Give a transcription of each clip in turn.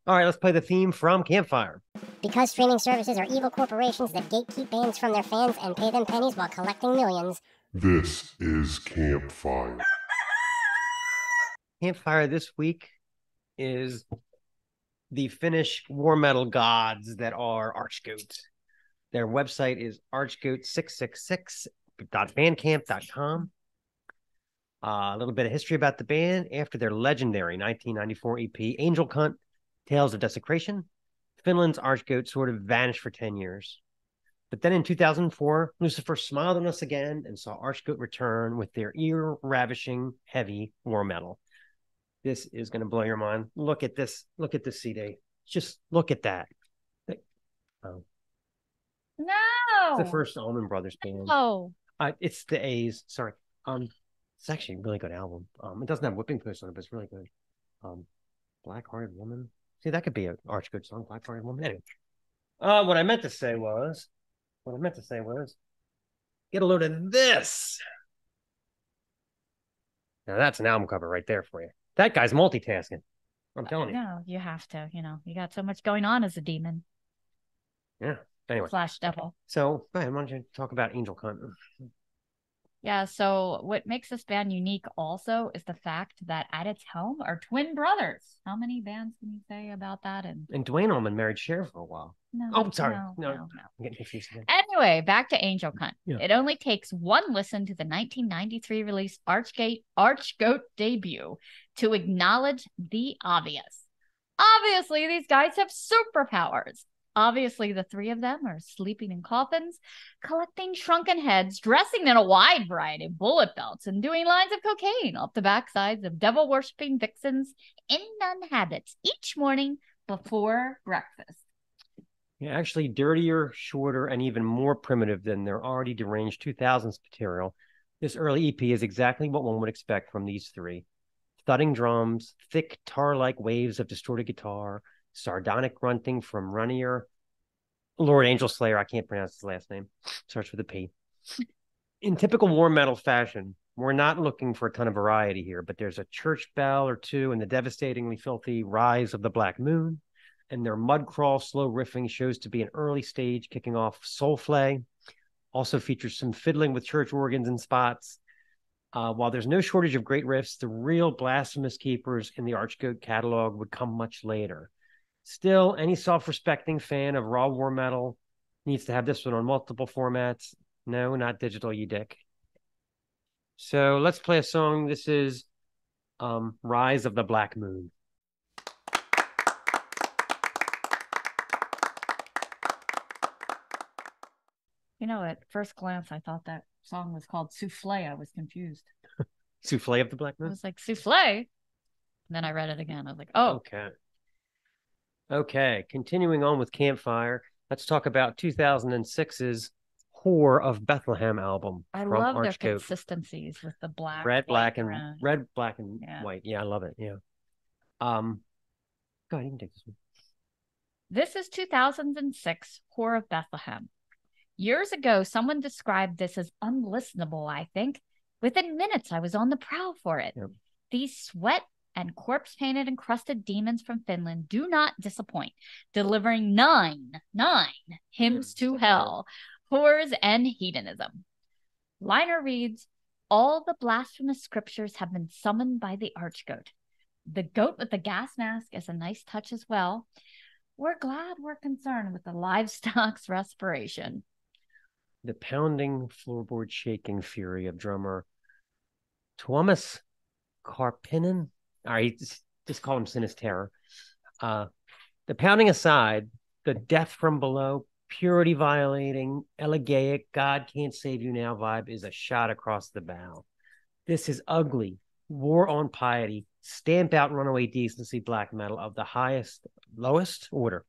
All right, let's play the theme from Campfire. Because streaming services are evil corporations that gatekeep bands from their fans and pay them pennies while collecting millions. This is Campfire. Campfire this week is the Finnish war metal gods that are Archgoat. Their website is archgoat666.bandcamp.com. A little bit of history about the band. After their legendary 1994 EP, Angel Cunt, Tales of Desecration, Finland's Archgoat sort of vanished for 10 years. But then in 2004, Lucifer smiled on us again and saw Archgoat return with their ear-ravishing, heavy war metal. This is going to blow your mind. Look at this. Look at this CD. Just look at that. Oh. No. It's the first Allman Brothers band. Oh. It's the A's. Sorry. It's actually a really good album. It doesn't have Whipping Post on it, but it's really good. Black Hearted Woman. See, that could be an Archgoat song, Black Hearted Woman. Anyway. What I meant to say was, get a load of this. Now that's an album cover right there for you. That guy's multitasking. I'm telling you. No, you have to. You got so much going on as a demon. Yeah. Anyway. Slash devil. So, go ahead. Why don't you talk about Angel Cunt? Yeah, so what makes this band unique also is the fact that at its home are twin brothers. How many bands can you say about that? And Dwayne Allman married Cher for a while. No. Oh, sorry. No. I'm getting confused again. Anyway, back to Angel Cunt. Yeah. It only takes one listen to the 1993 release Archgoat debut to acknowledge the obvious. Obviously, these guys have superpowers. Obviously, the three of them are sleeping in coffins, collecting shrunken heads, dressing in a wide variety of bullet belts, and doing lines of cocaine off the backsides of devil-worshipping vixens in nun habits each morning before breakfast. Yeah, actually dirtier, shorter, and even more primitive than their already deranged 2000s material. This early EP is exactly what one would expect from these three. Thudding drums, thick tar-like waves of distorted guitar, sardonic grunting from Runnier, Lord Angel Slayer, I can't pronounce his last name, starts with a P. In typical war metal fashion, we're not looking for a ton of variety here, but there's a church bell or two and the devastatingly filthy Rise of the Black Moon, and their mud crawl slow riffing shows to be an early stage kicking off Soulflay. Also features some fiddling with church organs and spots. While there's no shortage of great riffs, the real blasphemous keepers in the Archgoat catalog would come much later. Still, any self-respecting fan of raw war metal needs to have this one on multiple formats. No, not digital, you dick. So let's play a song. This is Rise of the Black Moon. At first glance, I thought that song was called Souffle. I was confused. Souffle of the Black Moon? I was like, Souffle? And then I read it again. I was like, oh. Okay, continuing on with Campfire, let's talk about 2006's Whore of Bethlehem album. I from love Archgoat. their consistencies with the black, red, black, and yeah. white. Yeah, I love it. Yeah. Go ahead, you can take this one. This is 2006 Whore of Bethlehem. Years ago, someone described this as unlistenable, I think. Within minutes, I was on the prowl for it. Yep. These sweat and corpse-painted encrusted demons from Finland do not disappoint, delivering nine hymns to hell, horrors, and hedonism. Liner reads, all the blasphemous scriptures have been summoned by the Archgoat. The goat with the gas mask is a nice touch as well. We're glad we're concerned with the livestock's respiration. The pounding, floorboard shaking fury of drummer Tuomas Karppinen. All right, just call him Sinisterror. The pounding aside, the death from below, purity violating, elegaic, God can't save you now vibe is a shot across the bow. This is ugly, war on piety, stamp out runaway decency black metal of the lowest order.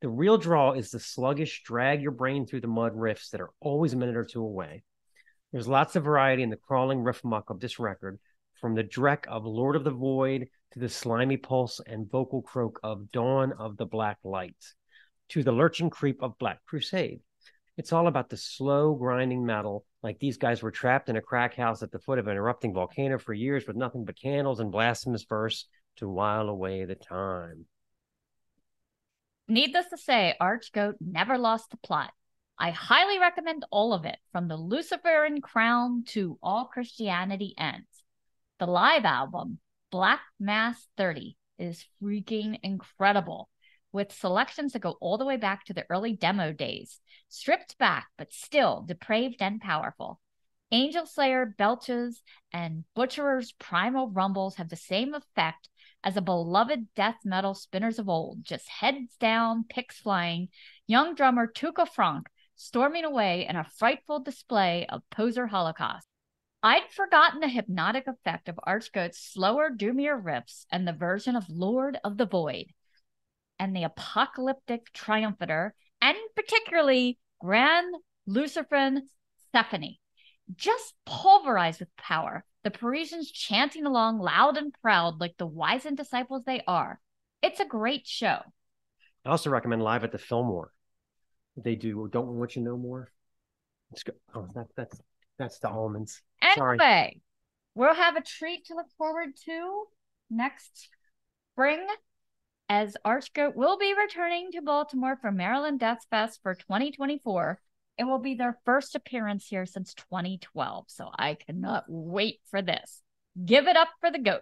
The real draw is the sluggish, drag your brain through the mud riffs that are always a minute or two away. There's lots of variety in the crawling riff muck of this record, from the dreck of Lord of the Void to the slimy pulse and vocal croak of Dawn of the Black Light, to the lurching creep of Black Crusade. It's all about the slow, grinding metal, like these guys were trapped in a crack house at the foot of an erupting volcano for years with nothing but candles and blasphemous verse to while away the time. Needless to say, Archgoat never lost the plot. I highly recommend all of it, from the Luciferian Crown to All Christianity Ends. The live album, Black Mass 30, is freaking incredible, with selections that go all the way back to the early demo days, stripped back but still depraved and powerful. Angel Slayer belches and Butcherer's primal rumbles have the same effect as a beloved death metal spinners of old, just heads down, picks flying, young drummer Tuka Frank storming away in a frightful display of poser holocaust. I'd forgotten the hypnotic effect of Archgoat's slower, doomier riffs and the version of Lord of the Void, and the apocalyptic triumphator, and particularly Grand Luciferin Stephanie. Just pulverized with power, the Parisians chanting along loud and proud like the wizened disciples they are. It's a great show. I also recommend Live at the Fillmore. They do Don't We Want You No More? It's good. Oh, that's the Almonds. Anyway, Sorry. We'll have a treat to look forward to next spring, as Archgoat will be returning to Baltimore for Maryland Death Fest for 2024. It will be their first appearance here since 2012, so I cannot wait for this. Give it up for the goat.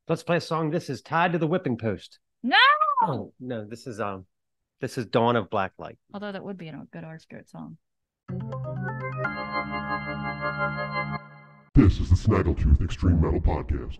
Let's play a song. This is Tied to the Whipping Post. No! Oh, no, this is Dawn of Blacklight. Although that would be a good Archgoat song. This is the Snaggletooth Extreme Metal Podcast.